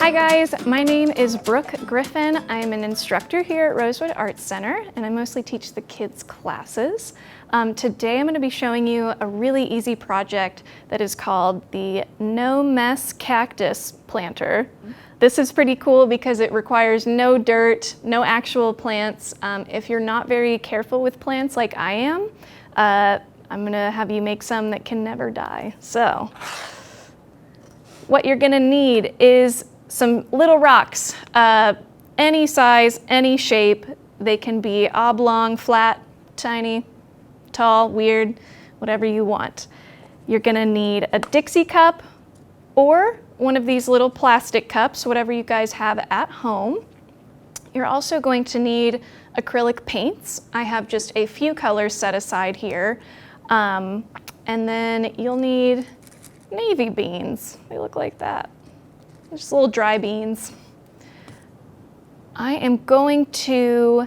Hi guys, my name is Brooke Griffin. I'm an instructor here at Rosewood Art Center, and I mostly teach the kids classes. Today I'm going to be showing you a really easy project that is called the No Mess Cactus Planter. This is pretty cool because it requires no dirt, no actual plants. If you're not very careful with plants like I am, I'm going to have you make some that can never die. So, what you're going to need is some little rocks, any size, any shape. They can be oblong, flat, tiny, tall, weird, whatever you want. You're gonna need a Dixie cup or one of these little plastic cups, whatever you guys have at home. You're also going to need acrylic paints. I have just a few colors set aside here. And then you'll need navy beans. They look like that. Just little dry beans. I am going to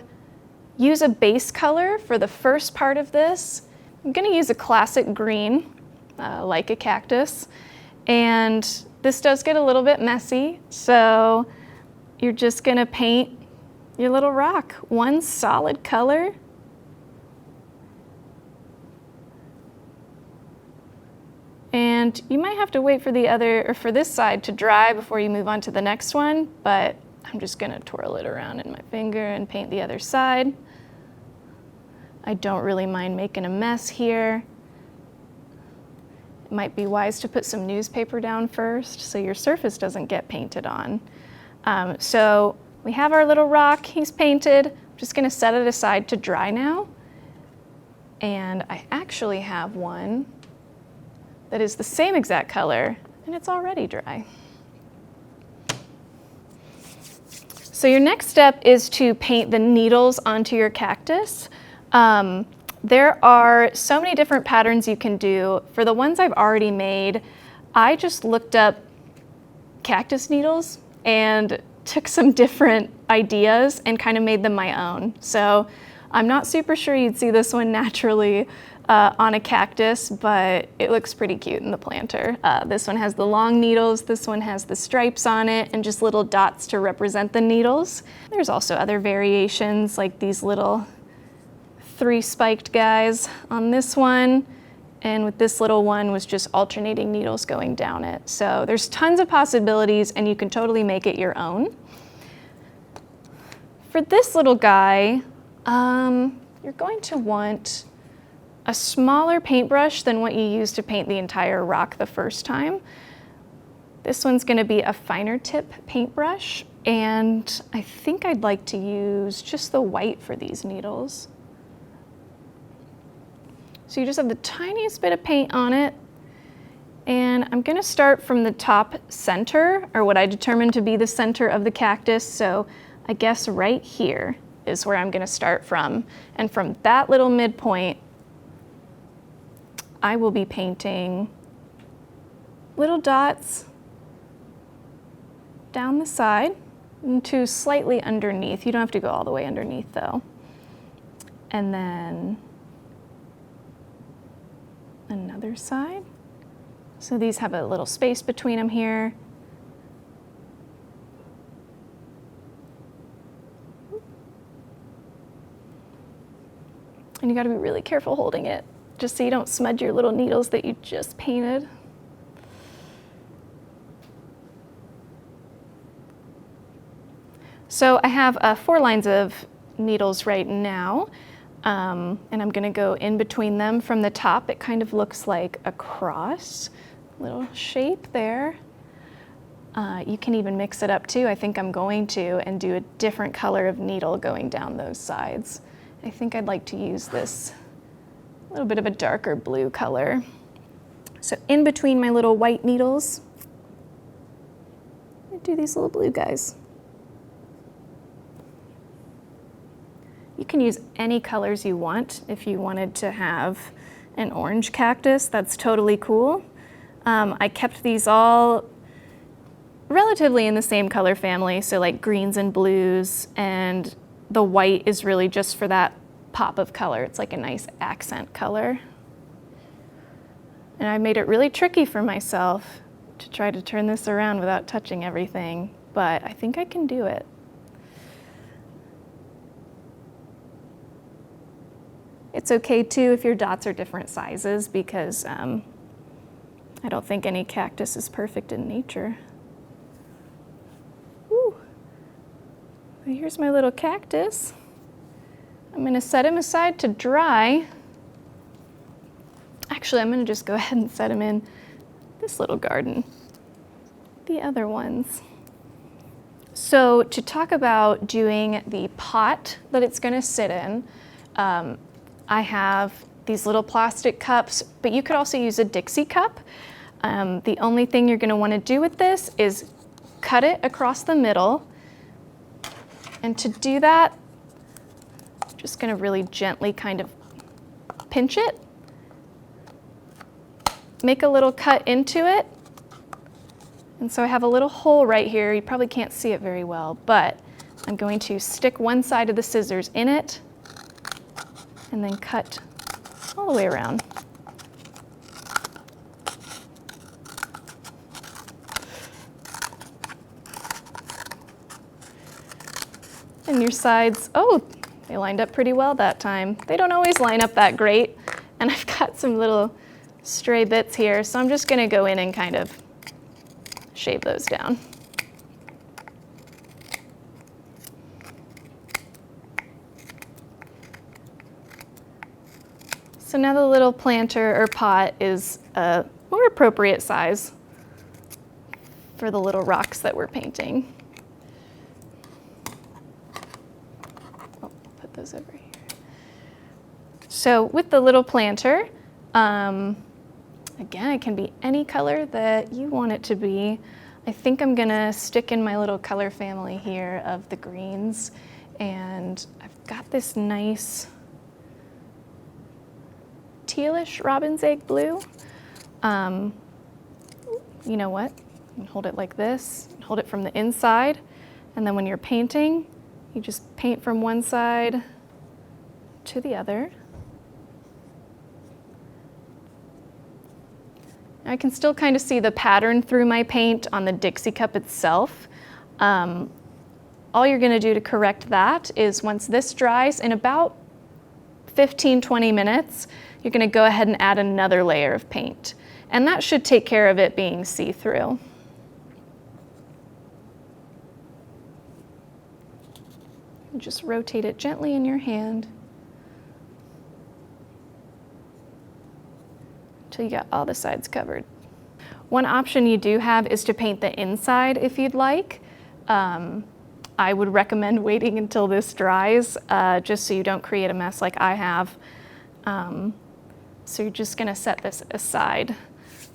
use a base color for the first part of this. I'm going to use a classic green, like a cactus. And this does get a little bit messy, so you're just going to paint your little rock, one solid color. And you might have to wait for for this side to dry before you move on to the next one, but I'm just gonna twirl it around in my finger and paint the other side. I don't really mind making a mess here. It might be wise to put some newspaper down first so your surface doesn't get painted on. So we have our little rock, he's painted. I'm just gonna set it aside to dry now. And I actually have one that is the same exact color, and it's already dry. So your next step is to paint the needles onto your cactus. There are so many different patterns you can do. For the ones I've already made, I just looked up cactus needles and took some different ideas and kind of made them my own. So I'm not super sure you'd see this one naturally on a cactus, but it looks pretty cute in the planter. This one has the long needles, this one has the stripes on it, and just little dots to represent the needles. There's also other variations, like these little 3-spiked guys on this one, and with this little one was just alternating needles going down it. So there's tons of possibilities, and you can totally make it your own. For this little guy, you're going to want a smaller paintbrush than what you used to paint the entire rock the first time. This one's going to be a finer tip paintbrush, and I think I'd like to use just the white for these needles. So you just have the tiniest bit of paint on it, and I'm going to start from the top center, or what I determined to be the center of the cactus, so I guess right here is where I'm going to start from, and from that little midpoint I will be painting little dots down the side and to slightly underneath. You don't have to go all the way underneath though. And then another side. So these have a little space between them here. And you gotta be really careful holding it, just so you don't smudge your little needles that you just painted. So I have 4 lines of needles right now, and I'm gonna go in between them from the top. It kind of looks like a cross, little shape there. You can even mix it up too. I think I'm going to, and do a different color of needle going down those sides. I think I'd like to use this a little bit of a darker blue color. So in between my little white needles, I do these little blue guys. You can use any colors you want. If you wanted to have an orange cactus, that's totally cool. I kept these all relatively in the same color family, so like greens and blues, and the white is really just for that pop of color. It's like a nice accent color. And I made it really tricky for myself to try to turn this around without touching everything. but I think I can do it. It's okay too if your dots are different sizes, because I don't think any cactus is perfect in nature. Woo. Here's my little cactus. I'm going to set him aside to dry. Actually, I'm going to just go ahead and set him in this little garden, the other ones. So to talk about doing the pot that it's going to sit in, I have these little plastic cups, but you could also use a Dixie cup. The only thing you're going to want to do with this is cut it across the middle. And to do that, I'm just going to really gently kind of pinch it. Make a little cut into it. And so I have a little hole right here. You probably can't see it very well, but I'm going to stick one side of the scissors in it and then cut all the way around. And your sides, oh, they lined up pretty well that time. They don't always line up that great. And I've got some little stray bits here, so I'm just gonna go in and kind of shave those down. So now the little planter or pot is a more appropriate size for the little rocks that we're painting. Oh, put those over here. So with the little planter, again, it can be any color that you want it to be. I think I'm gonna stick in my little color family here of the greens, and I've got this nice tealish robin's egg blue. You know what? You can hold it like this, hold it from the inside, and then when you're painting, you just paint from one side to the other. I can still kind of see the pattern through my paint on the Dixie cup itself. All you're gonna do to correct that is once this dries, in about 15-20 minutes, you're gonna go ahead and add another layer of paint. And that should take care of it being see-through. Just rotate it gently in your hand until you got all the sides covered. One option you do have is to paint the inside if you'd like. I would recommend waiting until this dries, just so you don't create a mess like I have. So you're just gonna set this aside.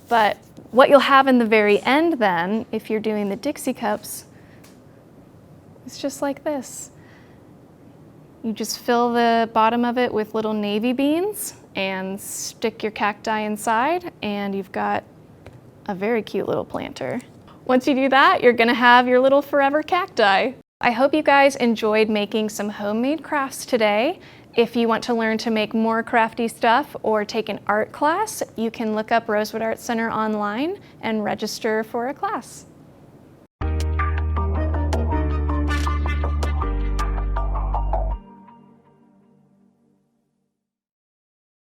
But what you'll have in the very end then, if you're doing the Dixie cups, is just like this. You just fill the bottom of it with little navy beans and stick your cacti inside, and you've got a very cute little planter. Once you do that, you're gonna have your little forever cacti. I hope you guys enjoyed making some homemade crafts today. If you want to learn to make more crafty stuff or take an art class, you can look up Rosewood Art Center online and register for a class.